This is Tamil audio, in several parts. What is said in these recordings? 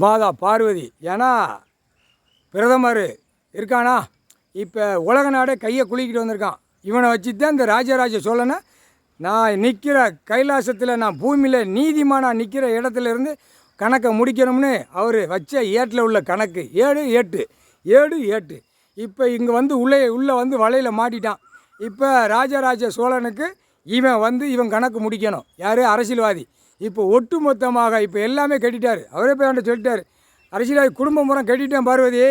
மாதா பார்வதி. ஏன்னா பிரதமர் இருக்கானா, இப்போ உலக நாடே கையை குலுக்கிட்டு வந்திருக்கான். இவனை வச்சு தான் இந்த ராஜராஜ சோழனை நான் நிற்கிற கைலாசத்தில், நான் பூமியில் நீதிமானாக நிற்கிற இடத்துல இருந்து கணக்கை முடிக்கணும்னு அவர் வச்ச ஏட்டில் உள்ள கணக்கு 7 8 7 8. இப்போ இங்கே வந்து உள்ளே வந்து வலையில் மாட்டிட்டான். இப்போ ராஜராஜ சோழனுக்கு இவன் கணக்கு முடிக்கணும். யார்? அரசியல்வாதி. இப்போ ஒட்டு மொத்தமாக இப்போ எல்லாமே கட்டிட்டார். அவரே போய் அவன்கிட்ட சொல்லிட்டார், அரசியல்வாதி குடும்பம் பூரா கட்டிட்டேன் பார்வதி,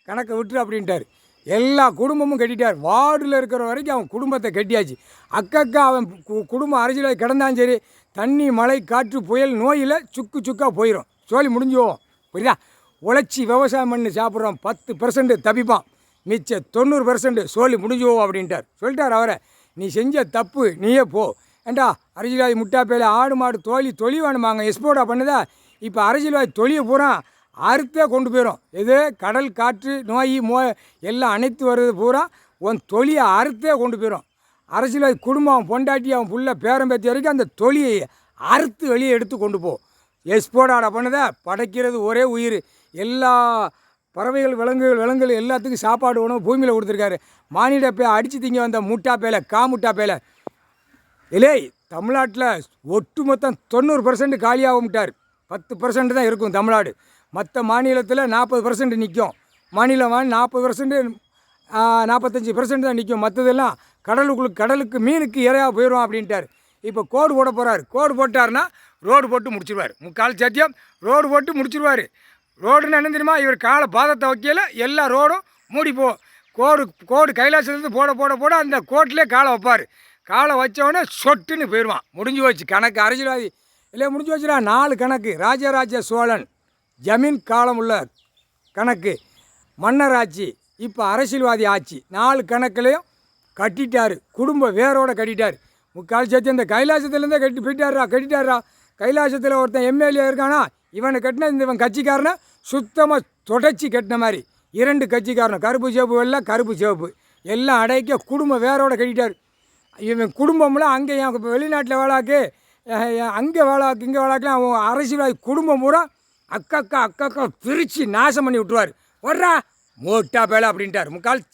கணக்கை விட்டுரு அப்படின்ட்டார். எல்லா குடும்பமும் கட்டிட்டார். வார்டில் இருக்கிற வரைக்கும் அவன் குடும்பத்தை கட்டியாச்சு. அக்கா அவன் குடும்பம் அரசியல்வாதி கிடந்தாலும் சரி, தண்ணி மழை காற்று புயல் நோயில் சுக்காக போயிடும். சோழி முடிஞ்சுவோம். புரியுதா? உழைச்சி விவசாயம் பண்ணி சாப்பிட்றோம் 10% தப்பிப்பான், மிச்சம் 90% சோழி முடிஞ்சுவோம் அப்படின்ட்டார். சொல்லிட்டார் அவரை, நீ செஞ்ச தப்பு நீயே போ. ஏண்டா அரசியல்வாதி முட்டாப்பையில் ஆடு மாடு தொழி வேணுமாங்க, எக்ஸ்போர்ட்டாக பண்ணுதா? இப்போ அரசியல்வாதி தொழியை பூரா அறுத்தே கொண்டு போயிடும். எது? கடல் காற்று நோய் எல்லாம் அனைத்து வருது பூரா உன் தொழியை அறுத்தே கொண்டு போயிடும். அரசியல்வாதி குடும்பம் பொண்டாட்டி அவன் புள்ள பேரம்பேத்தி வரைக்கும் அந்த தொழியை அறுத்து வெளியே எடுத்து கொண்டு போ. எக்ஸ்போர்ட்டாக பண்ணுதா? படைக்கிறது ஒரே உயிர். எல்லா பறவைகள் விலங்குகள் எல்லாத்துக்கும் சாப்பாடு உணவு பூமியில் கொடுத்துருக்காரு. மானிட போய் அடித்து திங்க வந்த முட்டா பேலை இல்லை. தமிழ்நாட்டில் ஒட்டு மொத்தம் 90% காலியாகட்டார். 10% தான் இருக்கும் தமிழ்நாடு. மற்ற மாநிலத்தில் 40% நிற்கும். மாநிலம் 40% 45% தான் நிற்கும். மற்றதெல்லாம் கடலுக்கு மீனுக்கு இறையாக போயிடும் அப்படின்ட்டார். இப்போ கோடு போட போகிறார். கோடு போட்டார்னா ரோடு போட்டு முடிச்சிருவார். முக்கால் சத்தியம் ரோடு போட்டு முடிச்சிருவார். ரோடுன்னு என்ன தெரியுமா? இவர் காலை பாதத்தை வைக்கல, எல்லா ரோடும் மூடிப்போ. கோடு கைலாசத்துலேருந்து போட அந்த கோட்டிலே காலை வைப்பார். காலை வச்சவொடனே சொட்டுன்னு போயிடுவான். முடிஞ்சு போச்சு கணக்கு. அரசியல்வாதி இல்லை முடிஞ்சு வச்சுடா. 4 கணக்கு. ராஜராஜ சோழன் ஜமீன் காலம் உள்ள கணக்கு, மன்னர் ஆட்சி, இப்போ அரசியல்வாதி ஆட்சி, 4 கணக்குலையும் கட்டிட்டார். குடும்பம் வேரோடு கட்டிட்டார். முக்கால் சேர்த்து இந்த கைலாசத்துலேருந்தே கட்டிட்டாரா. கைலாசத்தில் ஒருத்தன் எம்எல்ஏ இருக்கானா, இவனை கட்டின இவன் கட்சிக்காரனை சுத்தமாக தொடச்சி கட்டின மாதிரி 2 கட்சிக்காரன், கருப்பு சிவப்பு வெள்ளை, கருப்பு சிவப்பு எல்லாம் அடைக்க குடும்பம் வேரோடு கட்டிட்டார். இவன் குடும்பம்லாம் அங்கே என் வெளிநாட்டில் வேளாக்கு, அங்கே வேளாக்கு, இங்கே வேளாக்குலாம் அவன் அரசியல்வாதி குடும்பம் பூரா அக்கா பிரித்து நாசம் பண்ணி விட்டுருவார். வர்றா மோட்டா பேலை அப்படின்ட்டார். முக்கால்